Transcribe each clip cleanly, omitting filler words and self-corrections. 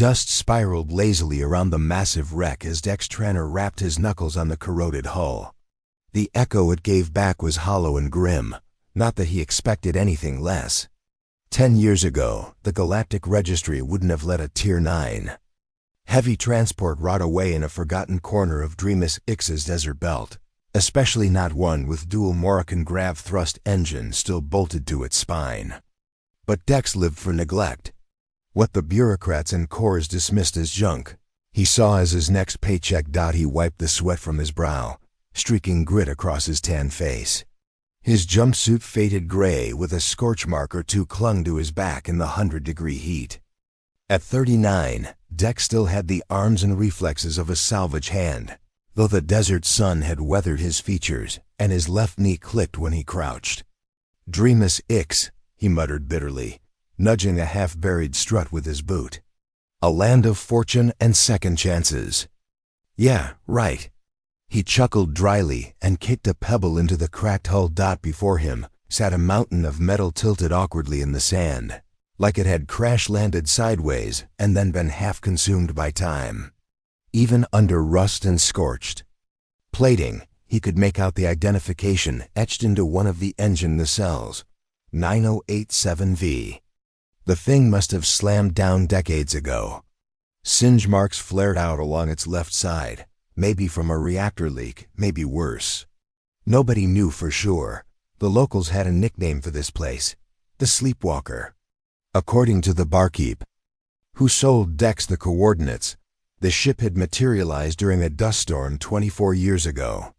Dust spiraled lazily around the massive wreck as Dex Tranner rapped his knuckles on the corroded hull. The echo it gave back was hollow and grim, not that he expected anything less. 10 years ago, the Galactic Registry wouldn't have let a Tier 9 heavy transport rot away in a forgotten corner of Dreamus Ix's desert belt, especially not one with dual Morrican grav thrust engine still bolted to its spine. But Dex lived for neglect. What the bureaucrats and cores dismissed as junk, he saw as his next paycheck. He wiped the sweat from his brow, streaking grit across his tan face. His jumpsuit faded gray with a scorch mark or two clung to his back in the 100-degree heat. At 39, Dex still had the arms and reflexes of a salvage hand, though the desert sun had weathered his features and his left knee clicked when he crouched. Dreamus Ix, he muttered bitterly, nudging a half-buried strut with his boot. A land of fortune and second chances. Yeah, right. He chuckled dryly and kicked a pebble into the cracked hull. Before him sat a mountain of metal tilted awkwardly in the sand, like it had crash-landed sideways and then been half-consumed by time. Even under rust and scorched plating, he could make out the identification etched into one of the engine nacelles, 9087V. The thing must have slammed down decades ago. Singe marks flared out along its left side, maybe from a reactor leak, maybe worse. Nobody knew for sure. The locals had a nickname for this place, the Sleepwalker. According to the barkeep, who sold Dex the coordinates, the ship had materialized during a dust storm 24 years ago.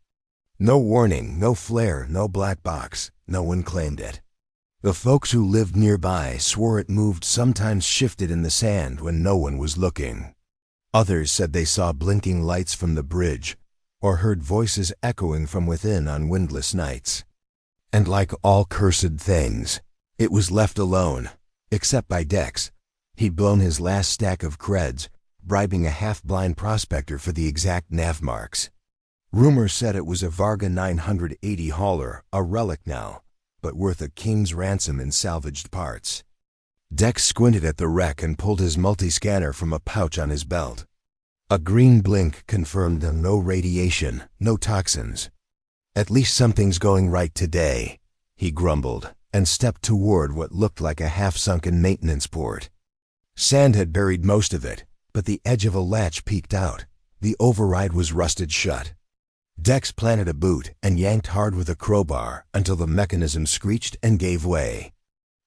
No warning, no flare, no black box, no one claimed it. The folks who lived nearby swore it moved, sometimes shifted in the sand when no one was looking. Others said they saw blinking lights from the bridge, or heard voices echoing from within on windless nights. And like all cursed things, it was left alone, except by Dex. He'd blown his last stack of creds, bribing a half-blind prospector for the exact nav marks. Rumor said it was a Varga 980 hauler, a relic now, but worth a king's ransom in salvaged parts. Dex squinted at the wreck and pulled his multi-scanner from a pouch on his belt. A green blink confirmed no radiation, no toxins. At least something's going right today, he grumbled, and stepped toward what looked like a half-sunken maintenance port. Sand had buried most of it, but the edge of a latch peeked out. The override was rusted shut. Dex planted a boot and yanked hard with a crowbar until the mechanism screeched and gave way.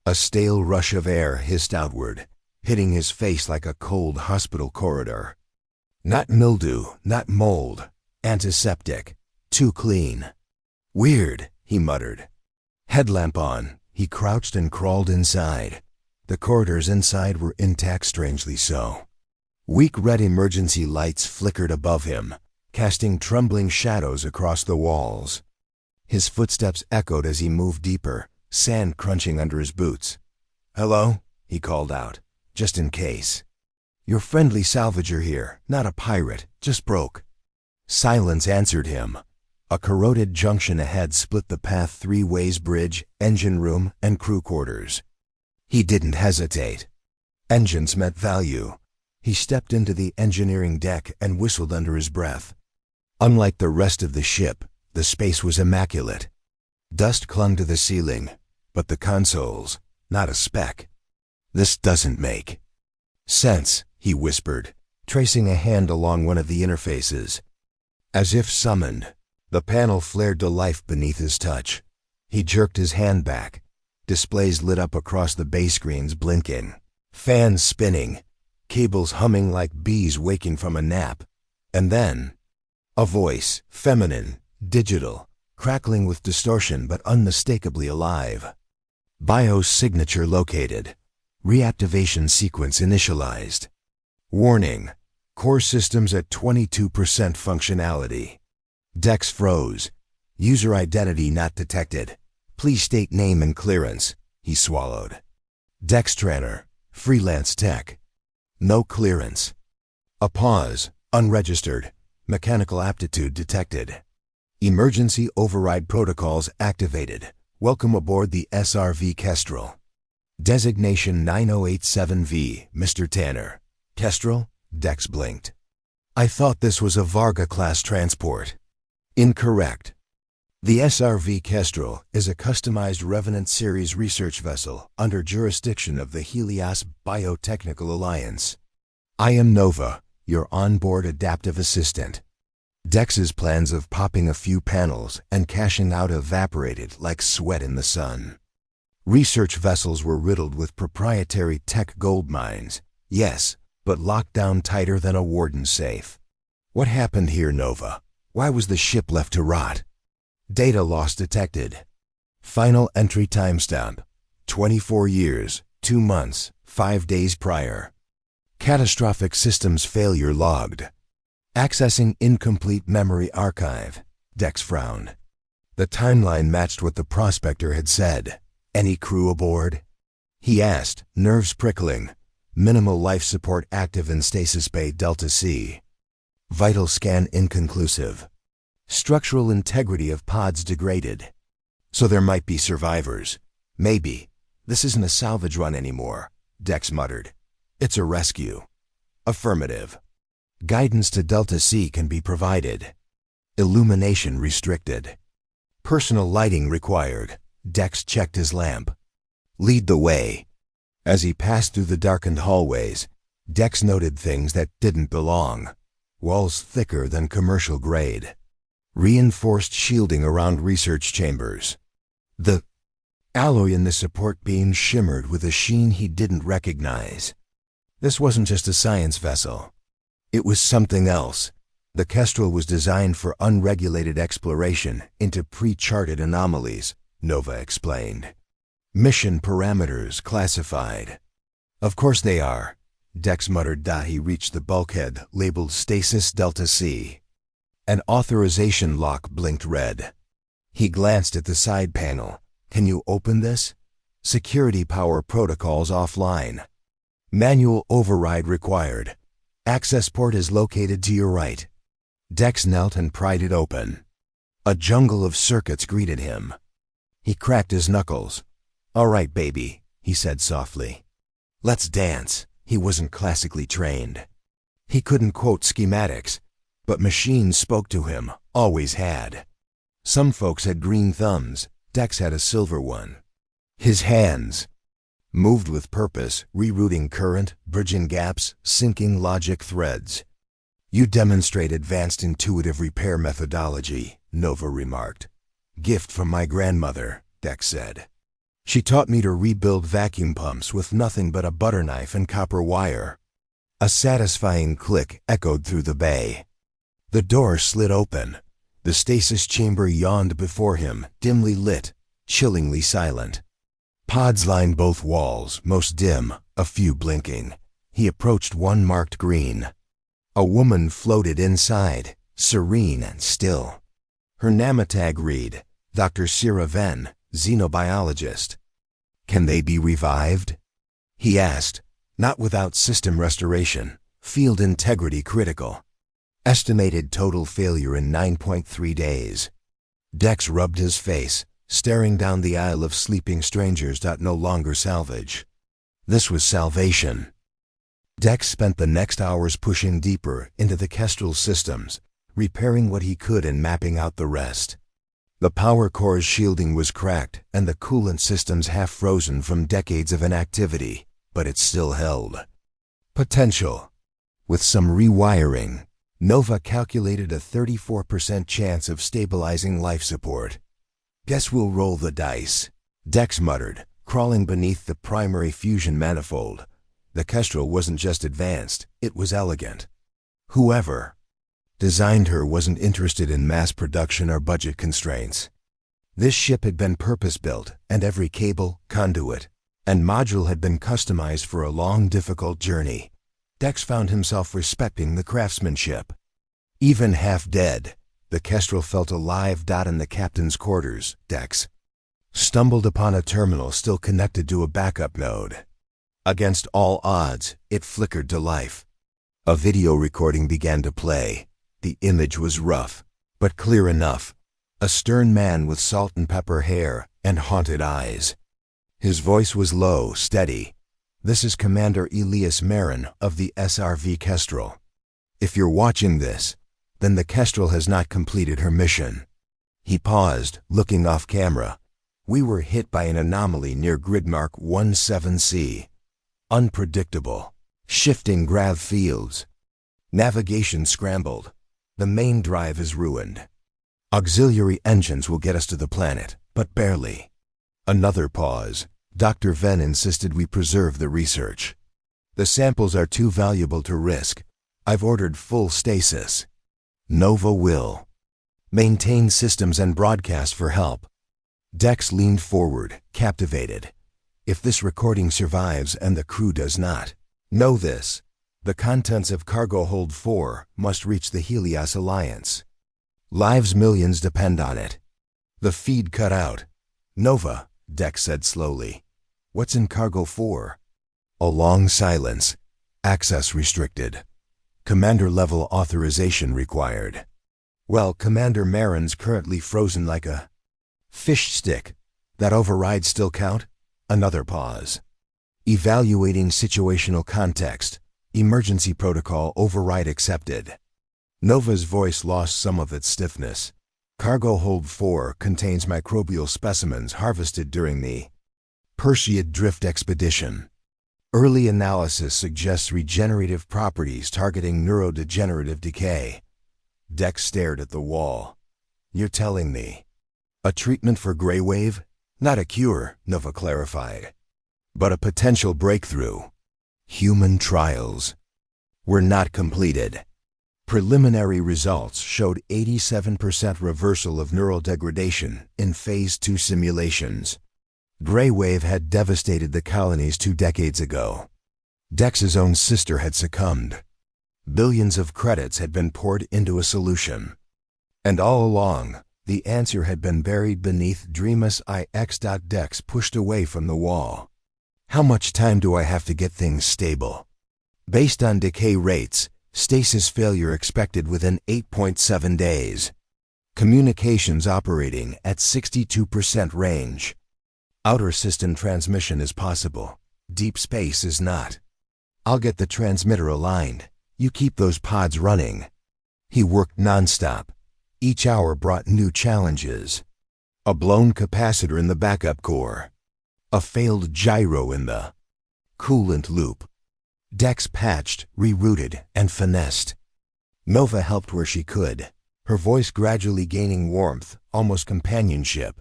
A stale rush of air hissed outward, hitting his face like a cold hospital corridor. Not mildew, not mold, antiseptic, too clean. Weird, he muttered. Headlamp on, he crouched and crawled inside. The corridors inside were intact, strangely so. Weak red emergency lights flickered above him, casting trembling shadows across the walls. His footsteps echoed as he moved deeper, sand crunching under his boots. "Hello?" he called out, just in case. "Your friendly salvager here, not a pirate, just broke." Silence answered him. A corroded junction ahead split the path 3 ways: bridge, engine room, and crew quarters. He didn't hesitate. Engines meant value. He stepped into the engineering deck and whistled under his breath. Unlike the rest of the ship, the space was immaculate. Dust clung to the ceiling, but the consoles, not a speck. "This doesn't make sense," he whispered, tracing a hand along one of the interfaces. As if summoned, the panel flared to life beneath his touch. He jerked his hand back. Displays lit up across the base screens, blinking. Fans spinning. Cables humming like bees waking from a nap. And then, a voice, feminine, digital, crackling with distortion but unmistakably alive. BIOS signature located. Reactivation sequence initialized. Warning, core systems at 22% functionality. Dex froze. User identity not detected. Please state name and clearance. He swallowed. Dex Tranner, freelance tech. No clearance. A pause, unregistered. Mechanical aptitude detected. Emergency override protocols activated. Welcome aboard the SRV Kestrel. Designation 9087V, Mr. Tanner. Kestrel? Dex blinked. I thought this was a Varga-class transport. Incorrect. The SRV Kestrel is a customized Revenant Series research vessel under jurisdiction of the Helios Biotechnical Alliance. I am Nova, your onboard adaptive assistant. Dex's plans of popping a few panels and cashing out evaporated like sweat in the sun. Research vessels were riddled with proprietary tech gold mines, yes, but locked down tighter than a warden's safe. What happened here, Nova? Why was the ship left to rot? Data loss detected. Final entry timestamp: 24 years, 2 months, 5 days prior. Catastrophic systems failure logged. Accessing incomplete memory archive. Dex frowned. The timeline matched what the prospector had said. Any crew aboard? He asked, nerves prickling. Minimal life support active in Stasis Bay Delta C. Vital scan inconclusive. Structural integrity of pods degraded. So there might be survivors. Maybe. This isn't a salvage run anymore, Dex muttered. It's a rescue. Affirmative. Guidance to Delta C can be provided. Illumination restricted. Personal lighting required. Dex checked his lamp. Lead the way. As he passed through the darkened hallways, Dex noted things that didn't belong. Walls thicker than commercial grade. Reinforced shielding around research chambers. The alloy in the support beam shimmered with a sheen he didn't recognize. This wasn't just a science vessel. It was something else. The Kestrel was designed for unregulated exploration into pre-charted anomalies, Nova explained. Mission parameters classified. Of course they are, Dex muttered. He reached the bulkhead labeled Stasis Delta C. An authorization lock blinked red. He glanced at the side panel. Can you open this? Security power protocols offline. Manual override required. Access port is located to your right. Dex knelt and pried it open. A jungle of circuits greeted him. He cracked his knuckles. All right, baby, he said softly. Let's dance. He wasn't classically trained. He couldn't quote schematics, but machines spoke to him, always had. Some folks had green thumbs. Dex had a silver one. His hands moved with purpose, rerouting current, bridging gaps, syncing logic threads. You demonstrate advanced intuitive repair methodology, Nova remarked. Gift from my grandmother, Dex said. She taught me to rebuild vacuum pumps with nothing but a butter knife and copper wire. A satisfying click echoed through the bay. The door slid open. The stasis chamber yawned before him, dimly lit, chillingly silent. Pods lined both walls, most dim, a few blinking. He approached one marked green. A woman floated inside, serene and still. Her namatag read, Dr. Sira Ven, xenobiologist. Can they be revived? He asked. Not without system restoration. Field integrity critical. Estimated total failure in 9.3 days. Dex rubbed his face, staring down the aisle of sleeping strangers. No longer salvage. This was salvation. Dex spent the next hours pushing deeper into the Kestrel systems, repairing what he could and mapping out the rest. The power core's shielding was cracked and the coolant systems half frozen from decades of inactivity, but it still held potential. With some rewiring, Nova calculated a 34% chance of stabilizing life support. Guess we'll roll the dice, Dex muttered, crawling beneath the primary fusion manifold. The Kestrel wasn't just advanced, it was elegant. Whoever designed her wasn't interested in mass production or budget constraints. This ship had been purpose-built, and every cable, conduit, and module had been customized for a long, difficult journey. Dex found himself respecting the craftsmanship. Even half dead, the Kestrel felt alive. In the captain's quarters, Dex stumbled upon a terminal still connected to a backup node. Against all odds, it flickered to life. A video recording began to play. The image was rough, but clear enough. A stern man with salt and pepper hair and haunted eyes. His voice was low, steady. This is Commander Elias Marin of the SRV Kestrel. If you're watching this, then the Kestrel has not completed her mission. He paused, looking off camera. We were hit by an anomaly near gridmark 17C. Unpredictable. Shifting grav fields. Navigation scrambled. The main drive is ruined. Auxiliary engines will get us to the planet, but barely. Another pause. Dr. Venn insisted we preserve the research. The samples are too valuable to risk. I've ordered full stasis. Nova will maintain systems and broadcast for help. Dex leaned forward, captivated. If this recording survives and the crew does not, know this. The contents of Cargo Hold 4 must reach the Helios Alliance. Lives millions depend on it. The feed cut out. Nova, Dex said slowly. What's in Cargo 4? A long silence. Access restricted. Commander-level authorization required. Well, Commander Marin's currently frozen like a fish stick. That override still count? Another pause. Evaluating situational context. Emergency protocol override accepted. Nova's voice lost some of its stiffness. Cargo Hold 4 contains microbial specimens harvested during the Perseid Drift expedition. Early analysis suggests regenerative properties targeting neurodegenerative decay. Dex stared at the wall. You're telling me a treatment for gray wave? Not a cure, Nova clarified, but a potential breakthrough. Human trials were not completed. Preliminary results showed 87% reversal of neural degradation in Phase 2 simulations. Gray wave had devastated the colonies 2 decades ago. Dex's own sister had succumbed. Billions of credits had been poured into a solution. And all along, the answer had been buried beneath Dreamus IX. Dex pushed away from the wall. How much time do I have to get things stable? Based on decay rates, stasis failure expected within 8.7 days. Communications operating at 62% range. Outer system transmission is possible. Deep space is not. I'll get the transmitter aligned. You keep those pods running. He worked nonstop. Each hour brought new challenges. A blown capacitor in the backup core. A failed gyro in the coolant loop. Dex patched, rerouted, and finessed. Nova helped where she could, her voice gradually gaining warmth, almost companionship.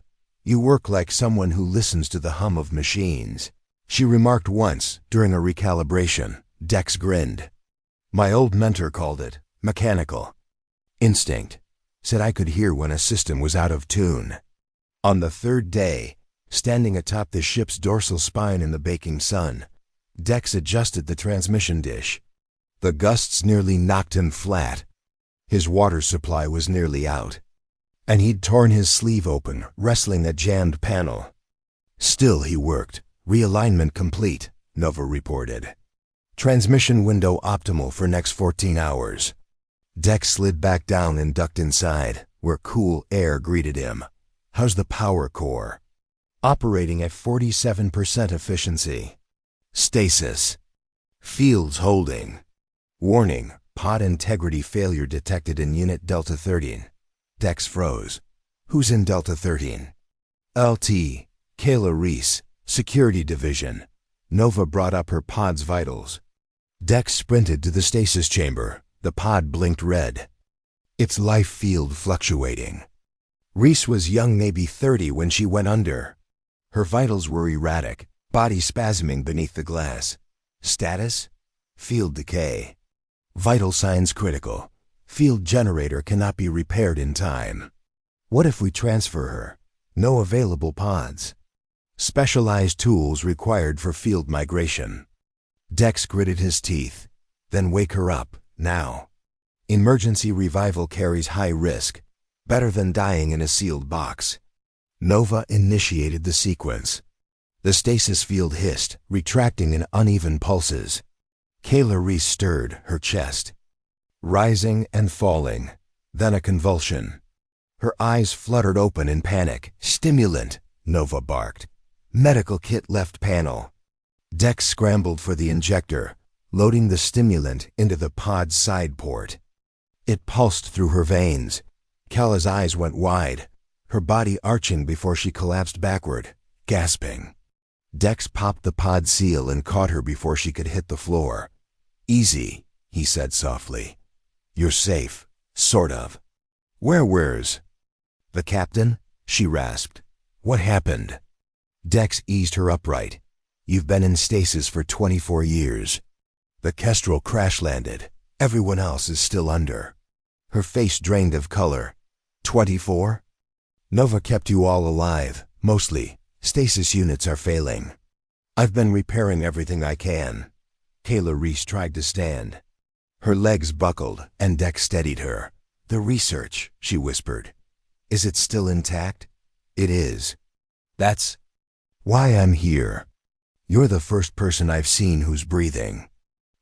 You work like someone who listens to the hum of machines, she remarked once during a recalibration. Dex grinned. My old mentor called it mechanical instinct, said I could hear when a system was out of tune. On the third day, standing atop the ship's dorsal spine in the baking sun, Dex adjusted the transmission dish. The gusts nearly knocked him flat. His water supply was nearly out, and he'd torn his sleeve open, wrestling a jammed panel. Still he worked. Realignment complete, Nova reported. Transmission window optimal for next 14 hours. Dex slid back down and ducked inside, where cool air greeted him. How's the power core? Operating at 47% efficiency. Stasis. Fields holding. Warning, pod integrity failure detected in Unit Delta 13. Dex froze. Who's in Delta 13? LT, Kayla Reese, Security Division. Nova brought up her pod's vitals. Dex sprinted to the stasis chamber. The pod blinked red. Its life field fluctuating. Reese was young, maybe 30 when she went under. Her vitals were erratic, body spasming beneath the glass. Status? Field decay. Vital signs critical. Field generator cannot be repaired in time. What if we transfer her? No available pods. Specialized tools required for field migration. Dex gritted his teeth. Then wake her up, now. Emergency revival carries high risk. Better than dying in a sealed box. Nova initiated the sequence. The stasis field hissed, retracting in uneven pulses. Kayla Reese stirred her chest. Rising and falling. Then a convulsion. Her eyes fluttered open in panic. Stimulant, Nova barked. Medical kit left panel. Dex scrambled for the injector, loading the stimulant into the pod's side port. It pulsed through her veins. Kala's eyes went wide, her body arching before she collapsed backward, gasping. Dex popped the pod seal and caught her before she could hit the floor. "Easy," he said softly. "You're safe, sort of." Where's the captain?" she rasped. "What happened?" Dex eased her upright. "You've been in stasis for 24 years. The Kestrel crash-landed. Everyone else is still under." Her face drained of color. 24? "Nova kept you all alive, mostly. Stasis units are failing. I've been repairing everything I can." Kala Reese tried to stand. Her legs buckled, and Dex steadied her. "The research," she whispered. "Is it still intact?" "It is. That's why I'm here. You're the first person I've seen who's breathing."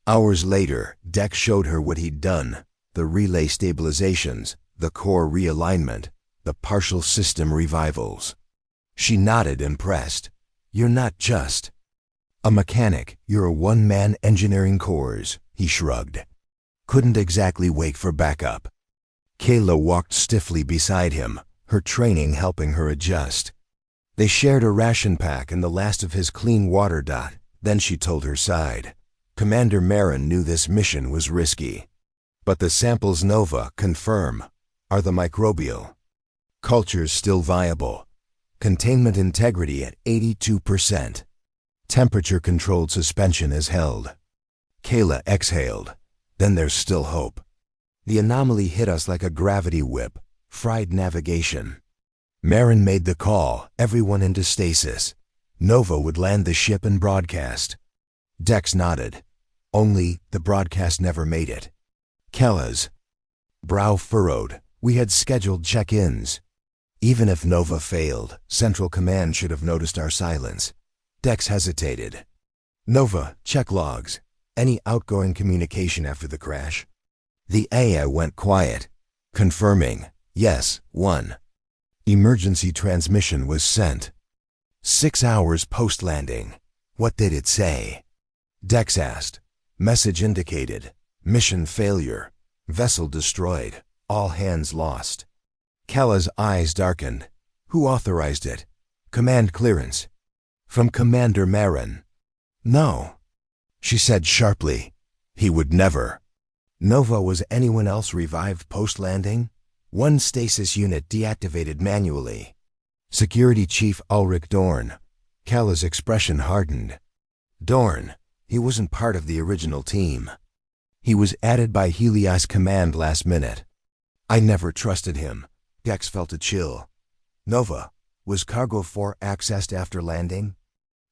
Hours later, Dex showed her what he'd done: the relay stabilizations, the core realignment, the partial system revivals. She nodded, impressed. "You're not just a mechanic, you're a one-man engineering corps," he shrugged. "Couldn't exactly wait for backup." Kala walked stiffly beside him, her training helping her adjust. They shared a ration pack and the last of his clean water. Then she told her side. Commander Marin knew this mission was risky. But the samples Nova confirm are the microbial cultures still viable. Containment integrity at 82%. Temperature-controlled suspension is held. Kala exhaled. Then there's still hope. The anomaly hit us like a gravity whip, fried navigation. Marin made the call, everyone into stasis. Nova would land the ship and broadcast. Dex nodded. Only, the broadcast never made it. Kala's brow furrowed. We had scheduled check-ins. Even if Nova failed, Central Command should have noticed our silence. Dex hesitated. "Nova, check logs. Any outgoing communication after the crash?" The AI went quiet, confirming, "Yes, 1. Emergency transmission was sent. 6 hours post-landing." "What did it say?" Dex asked. "Message indicated. Mission failure. Vessel destroyed. All hands lost." Kala's eyes darkened. "Who authorized it?" "Command clearance." "From Commander Marin." "No," she said sharply. "He would never." "Nova, was anyone else revived post-landing?" "One stasis unit deactivated manually." "Security Chief Ulrich Dorn." Kala's expression hardened. "Dorn, he wasn't part of the original team. He was added by Helios Command last minute. I never trusted him." Dex felt a chill. "Nova, was Cargo 4 accessed after landing?"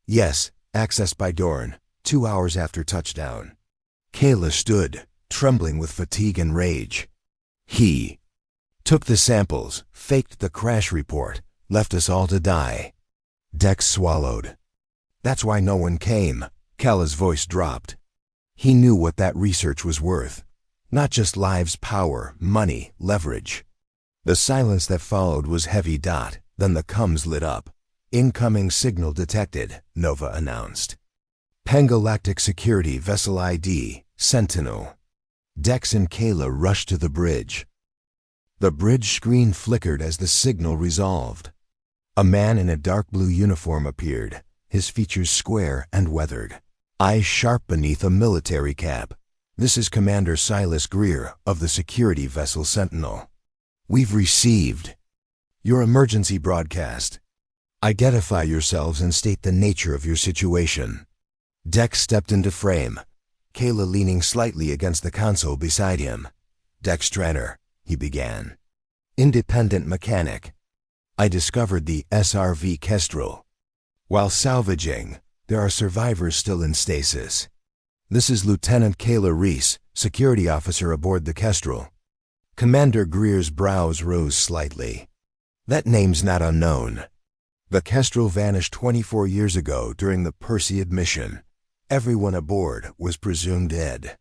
"Yes, accessed by Dorn, 2 hours after touchdown." Kala stood, trembling with fatigue and rage. "He took the samples, faked the crash report, left us all to die." Dex swallowed. "That's why no one came." Kala's voice dropped. He knew what that research was worth. Not just lives, power, money, leverage. The silence that followed was heavy. Then the comms lit up. "Incoming signal detected," Nova announced. "Pangalactic Security Vessel ID, Sentinel." Dex and Kala rushed to the bridge. The bridge screen flickered as the signal resolved. A man in a dark blue uniform appeared, his features square and weathered, eyes sharp beneath a military cap. "This is Commander Silas Greer of the security vessel Sentinel. We've received your emergency broadcast. Identify yourselves and state the nature of your situation." Dex stepped into frame, Kala leaning slightly against the console beside him. "Dex Tranner," he began. "Independent mechanic. I discovered the SRV Kestrel. While salvaging, there are survivors still in stasis. This is Lieutenant Kala Reese, security officer aboard the Kestrel." Commander Greer's brows rose slightly. "That name's not unknown. The Kestrel vanished 24 years ago during the Perseid mission. Everyone aboard was presumed dead."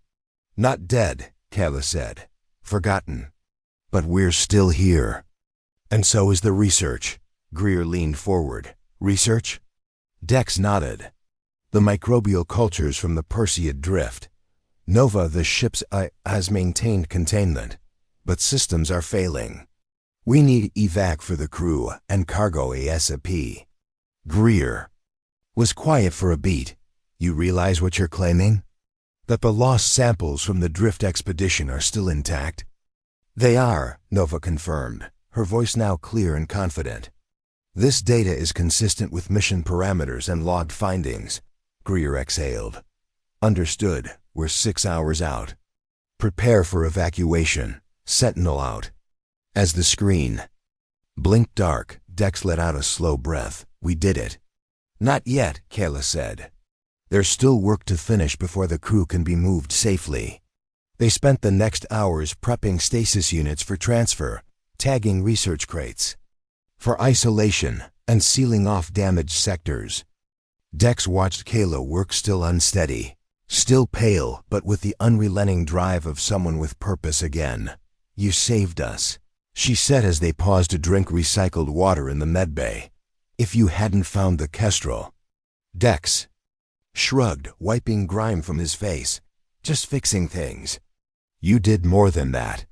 "Not dead," Kala said. "Forgotten. But we're still here. And so is the research." Greer leaned forward. "Research?" Dex nodded. The microbial cultures from the Perseid drift. Nova, the ship's has maintained containment, but systems are failing. We need evac for the crew and cargo ASAP. Greer was quiet for a beat. You realize what you're claiming? That the lost samples from the drift expedition are still intact? They are, Nova confirmed, her voice now clear and confident. This data is consistent with mission parameters and logged findings. Greer exhaled. Understood. We're 6 hours out. Prepare for evacuation. Sentinel out. As the screen blinked dark, Dex let out a slow breath. We did it. Not yet, Kayla said. There's still work to finish before the crew can be moved safely. They spent the next hours prepping stasis units for transfer, tagging research crates for isolation, and sealing off damaged sectors. Dex watched Kayla work, still unsteady, still pale, but with the unrelenting drive of someone with purpose again. You saved us, she said as they paused to drink recycled water in the medbay. If you hadn't found the Kestrel. Dex shrugged, wiping grime from his face. Just fixing things. You did more than that.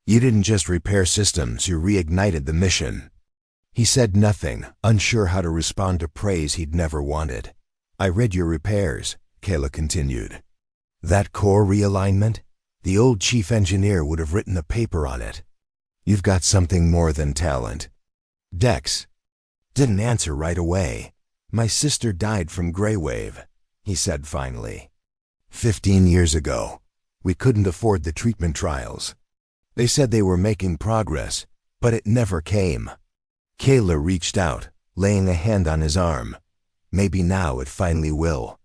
You didn't just repair systems, you reignited the mission. He said nothing, unsure how to respond to praise he'd never wanted. I read your repairs, Kayla continued. That core realignment? The old chief engineer would have written a paper on it. You've got something more than talent. Dex didn't answer right away. My sister died from Greywave, he said finally. 15 years ago. We couldn't afford the treatment trials. They said they were making progress, but it never came. Kayla reached out, laying a hand on his arm. Maybe now it finally will.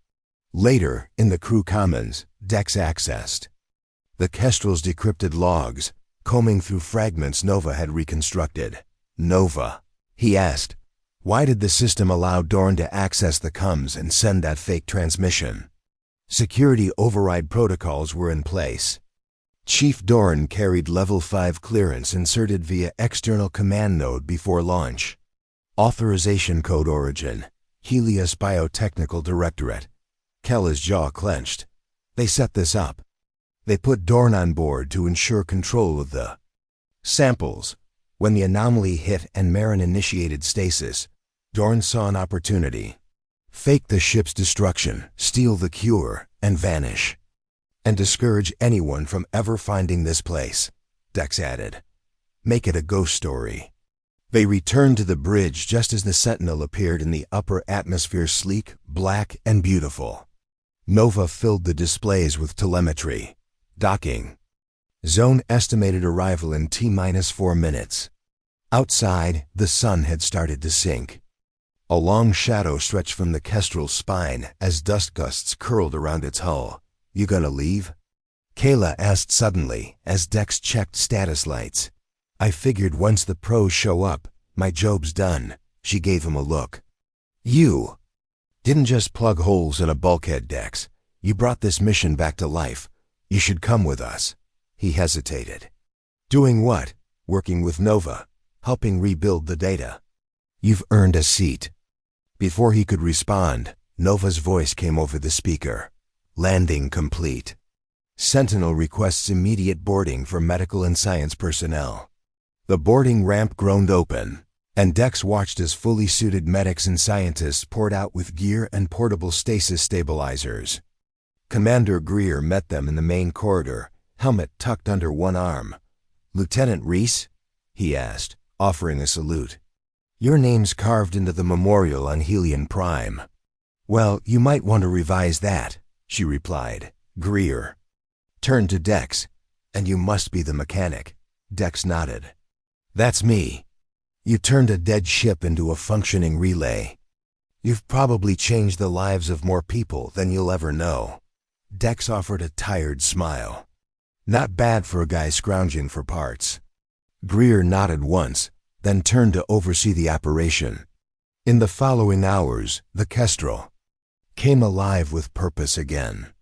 Later, in the crew commons, Dex accessed the Kestrel's decrypted logs, combing through fragments Nova had reconstructed. Nova, he asked, why did the system allow Dorn to access the comms and send that fake transmission? Security override protocols were in place. Chief Dorn carried Level 5 clearance inserted via external command node before launch. Authorization code origin, Helios Biotechnical Directorate. Kella's jaw clenched. They set this up. They put Dorn on board to ensure control of the samples. When the anomaly hit and Marin initiated stasis, Dorn saw an opportunity. Fake the ship's destruction, steal the cure, and vanish. And discourage anyone from ever finding this place, Dex added. Make it a ghost story. They returned to the bridge just as the Sentinel appeared in the upper atmosphere, sleek, black, and beautiful. Nova filled the displays with telemetry. Docking zone estimated arrival in T-4 minutes. Outside, the sun had started to sink. A long shadow stretched from the Kestrel's spine as dust gusts curled around its hull. You gonna leave? Kayla asked suddenly as Dex checked status lights. I figured once the pros show up, my job's done. She gave him a look. You didn't just plug holes in a bulkhead, Dex. You brought this mission back to life. You should come with us. He hesitated. Doing what? Working with Nova, helping rebuild the data. You've earned a seat. Before he could respond, Nova's voice came over the speaker. Landing complete. Sentinel requests immediate boarding for medical and science personnel. The boarding ramp groaned open, and Dex watched as fully suited medics and scientists poured out with gear and portable stasis stabilizers. Commander Greer met them in the main corridor, helmet tucked under one arm. Lieutenant Reese? He asked, offering a salute. Your name's carved into the memorial on Helion Prime. Well, you might want to revise that, she replied. Greer turned to Dex. And you must be the mechanic. Dex nodded. That's me. You turned a dead ship into a functioning relay. You've probably changed the lives of more people than you'll ever know. Dex offered a tired smile. Not bad for a guy scrounging for parts. Greer nodded once, then turned to oversee the operation. In the following hours, the Kestrel came alive with purpose again.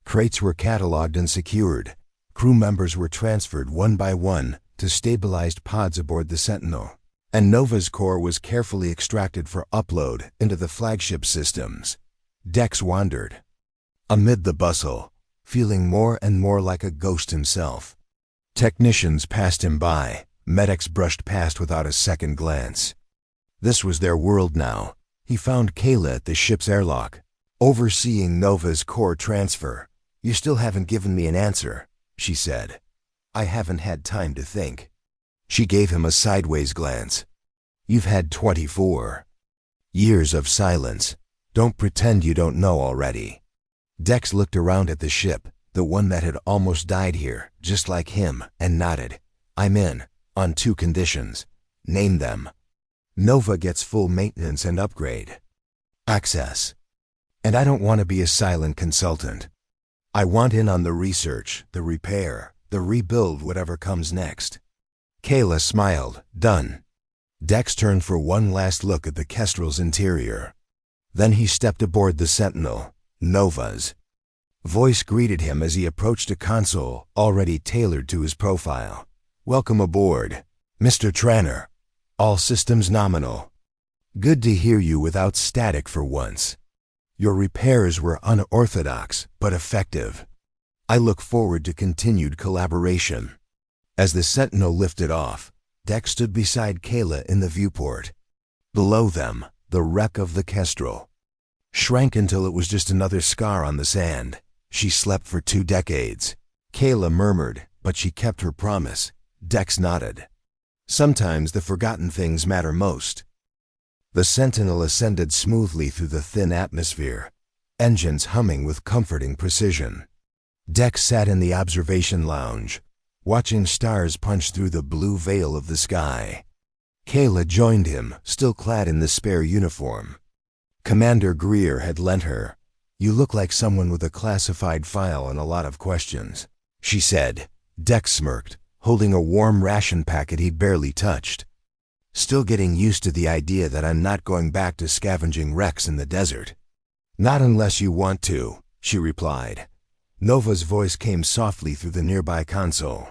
Crates were cataloged and secured. Crew members were transferred one by one to stabilized pods aboard the Sentinel, and Nova's core was carefully extracted for upload into the flagship systems. Dex wandered amid the bustle, feeling more and more like a ghost himself. Technicians passed him by, medics brushed past without a second glance. This was their world now. He found Kayla at the ship's airlock, overseeing Nova's core transfer. "You still haven't given me an answer," she said. "I haven't had time to think." She gave him a sideways glance. "You've had 24 years of silence. Don't pretend you don't know already." Dex looked around at the ship, the one that had almost died here, just like him, and nodded. "I'm in, on 2 conditions. Name them." "Nova gets full maintenance and upgrade access. And I don't want to be a silent consultant. I want in on the research, the repair, the rebuild, whatever comes next." Kayla smiled. "Done." Dex turned for one last look at the Kestrel's interior. Then he stepped aboard the Sentinel. Nova's voice greeted him as he approached a console already tailored to his profile. "Welcome aboard, Mr. Tranner. All systems nominal. Good to hear you without static for once. Your repairs were unorthodox, but effective. I look forward to continued collaboration." As the Sentinel lifted off, Dex stood beside Kayla in the viewport. Below them, the wreck of the Kestrel shrank until it was just another scar on the sand. "She slept for 2 decades. Kayla murmured, "But she kept her promise." Dex nodded. "Sometimes the forgotten things matter most." The Sentinel ascended smoothly through the thin atmosphere, engines humming with comforting precision. Dex sat in the observation lounge, watching stars punch through the blue veil of the sky. Kayla joined him, still clad in the spare uniform Commander Greer had lent her. "You look like someone with a classified file and a lot of questions," she said. Dex smirked, holding a warm ration packet he barely touched. "Still getting used to the idea that I'm not going back to scavenging wrecks in the desert." "Not unless you want to," she replied. Nova's voice came softly through the nearby console.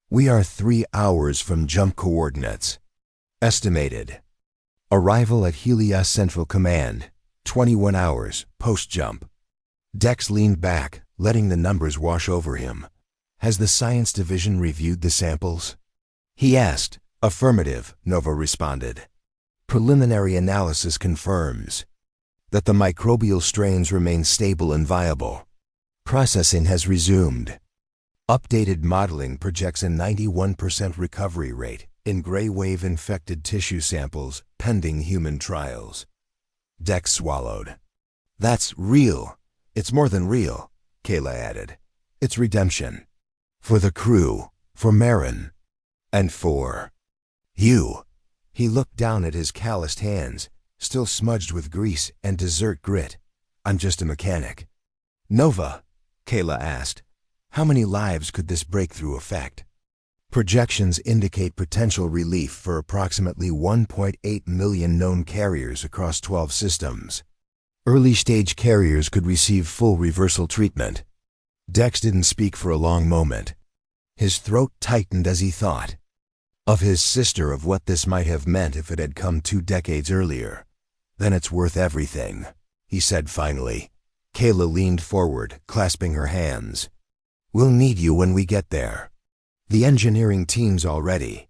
"We are 3 hours from jump coordinates. Estimated arrival at Helios Central Command, 21 hours, post-jump." Dex leaned back, letting the numbers wash over him. "Has the Science Division reviewed the samples?" he asked. "Affirmative," Nova responded. "Preliminary analysis confirms that the microbial strains remain stable and viable. Processing has resumed. Updated modeling projects a 91% recovery rate in gray wave-infected tissue samples pending human trials." Dex swallowed. "That's real. It's more than real," Kayla added. "It's redemption. For the crew, for Marin, and for you." He looked down at his calloused hands, still smudged with grease and dessert grit. "I'm just a mechanic." "Nova," Kayla asked, "how many lives could this breakthrough affect?" Projections indicate potential relief for approximately 1.8 million known carriers across 12 systems. Early-stage carriers could receive full reversal treatment. Dex didn't speak for a long moment. His throat tightened as he thought of his sister, of what this might have meant if it had come 2 decades earlier. "Then it's worth everything," he said finally. Kayla leaned forward, clasping her hands. "We'll need you when we get there. The engineering team's already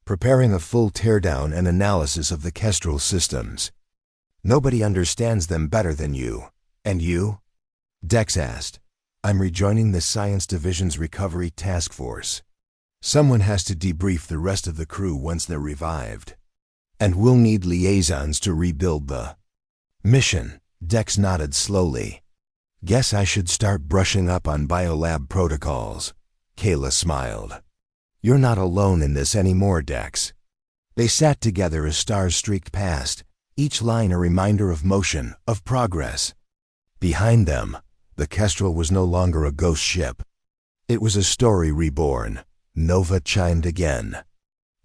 preparing a full teardown and analysis of the Kestrel systems. Nobody understands them better than you." "And you?" Dex asked. "I'm rejoining the Science Division's Recovery Task Force. Someone has to debrief the rest of the crew once they're revived. And we'll need liaisons to rebuild the mission." Dex nodded slowly. "Guess I should start brushing up on biolab protocols." Kayla smiled. "You're not alone in this anymore, Dex." They sat together as stars streaked past, each line a reminder of motion, of progress. Behind them, the Kestrel was no longer a ghost ship. It was a story reborn. Nova chimed again.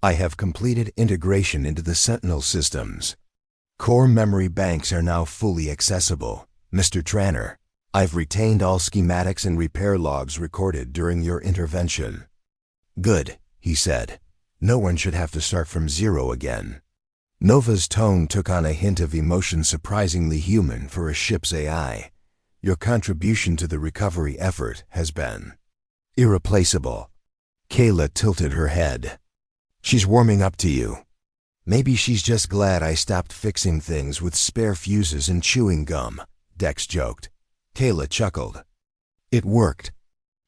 "I have completed integration into the Sentinel systems. Core memory banks are now fully accessible. Mr. Tranner, I've retained all schematics and repair logs recorded during your intervention." "Good," he said. "No one should have to start from zero again." Nova's tone took on a hint of emotion surprisingly human for a ship's AI. Your contribution to the recovery effort has been irreplaceable. Kayla tilted her head. She's warming up to you. Maybe she's just glad I stopped fixing things with spare fuses and chewing gum, Dex joked. Kayla chuckled. It worked.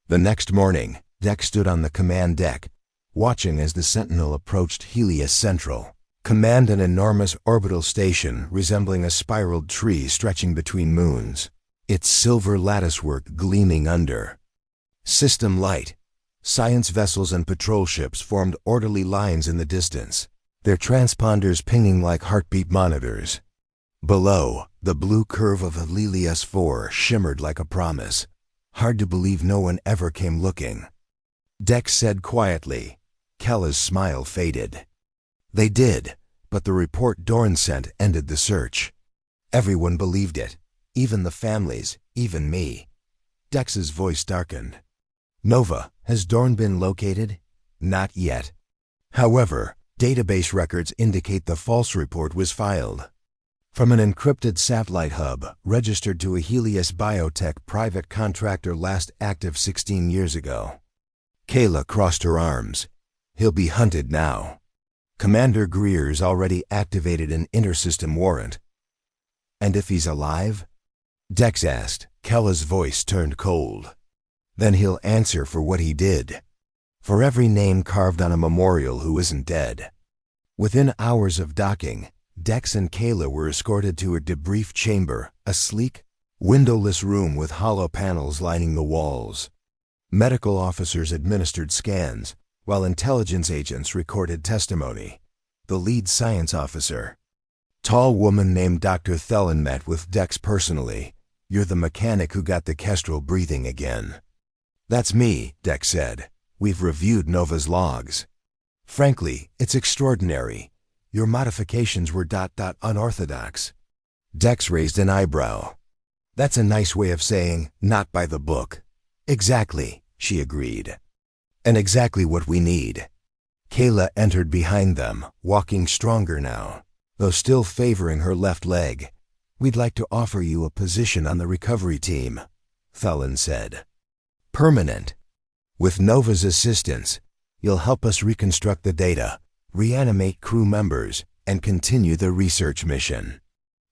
The next morning, Dex stood on the command deck, watching as the Sentinel approached Helios Central. Command an enormous orbital station resembling a spiraled tree stretching between moons, its silver latticework gleaming under. System light. Science vessels and patrol ships formed orderly lines in the distance, their transponders pinging like heartbeat monitors. Below, the blue curve of Helios 4 shimmered like a promise. Hard to believe no one ever came looking. Dex said quietly. Kella's smile faded. They did, but the report Dorn sent ended the search. Everyone believed it, even the families, even me. Dex's voice darkened. Nova, has Dorn been located? Not yet. However, database records indicate the false report was filed from an encrypted satellite hub registered to a Helios biotech private contractor last active 16 years ago. Kayla crossed her arms. He'll be hunted now. Commander Greer's already activated an intersystem warrant. And if he's alive? Dex asked. Kella's voice turned cold. Then he'll answer for what he did. For every name carved on a memorial who isn't dead. Within hours of docking, Dex and Kayla were escorted to a debrief chamber, a sleek, windowless room with hollow panels lining the walls. Medical officers administered scans, while intelligence agents recorded testimony. The lead science officer, tall woman named Dr. Thelen, met with Dex personally. You're the mechanic who got the Kestrel breathing again. That's me, Dex said. We've reviewed Nova's logs. Frankly, it's extraordinary. Your modifications were unorthodox. Dex raised an eyebrow. That's a nice way of saying, not by the book. Exactly, she agreed. And exactly what we need. Kayla entered behind them, walking stronger now, though still favoring her left leg. We'd like to offer you a position on the recovery team, Thelen said. Permanent. With Nova's assistance, you'll help us reconstruct the data, reanimate crew members, and continue the research mission.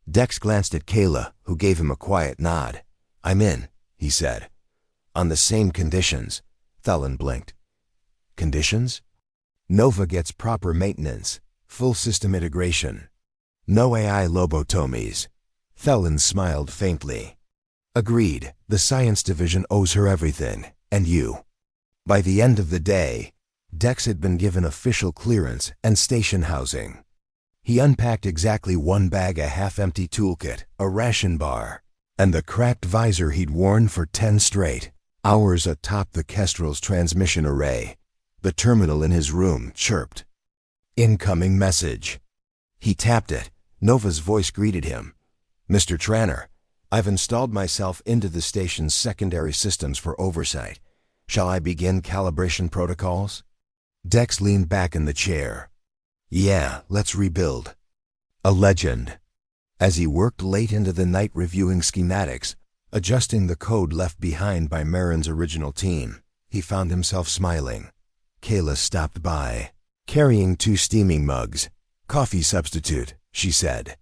Dex glanced at Kayla, who gave him a quiet nod. I'm in, he said. On the same conditions, Thelen blinked. Conditions? Nova gets proper maintenance, full system integration. No AI lobotomies. Thelen smiled faintly. Agreed, the science division owes her everything, and you. By the end of the day, Dex had been given official clearance and station housing. He unpacked exactly one bag of half-empty toolkit, a ration bar, and the cracked visor he'd worn for 10 straight hours atop the Kestrel's transmission array. The terminal in his room chirped. Incoming message. He tapped it. Nova's voice greeted him. Mr. Tranner, I've installed myself into the station's secondary systems for oversight. Shall I begin calibration protocols? Dex leaned back in the chair. Yeah, let's rebuild. A legend. As he worked late into the night reviewing schematics, adjusting the code left behind by Marin's original team, he found himself smiling. Kayla stopped by, carrying 2 steaming mugs. Coffee substitute, she said.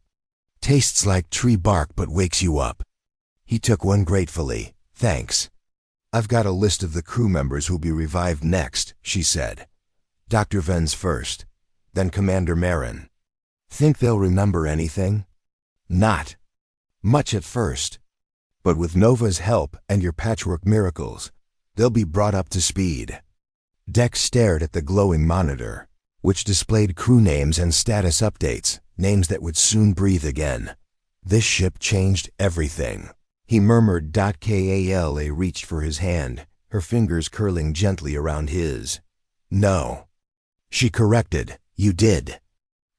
Tastes like tree bark but wakes you up. He took one gratefully. Thanks. I've got a list of the crew members who'll be revived next, she said. Dr. Venz first, then Commander Marin. Think they'll remember anything? Not much at first. But with Nova's help and your patchwork miracles, they'll be brought up to speed. Dex stared at the glowing monitor, which displayed crew names and status updates, names that would soon breathe again. This ship changed everything. He murmured. Kala reached for his hand, her fingers curling gently around his. No. She corrected. You did.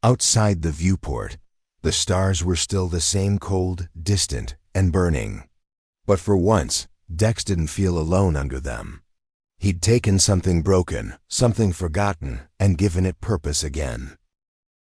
Outside the viewport, the stars were still the same, cold, distant, and burning. But for once, Dex didn't feel alone under them. He'd taken something broken, something forgotten, and given it purpose again.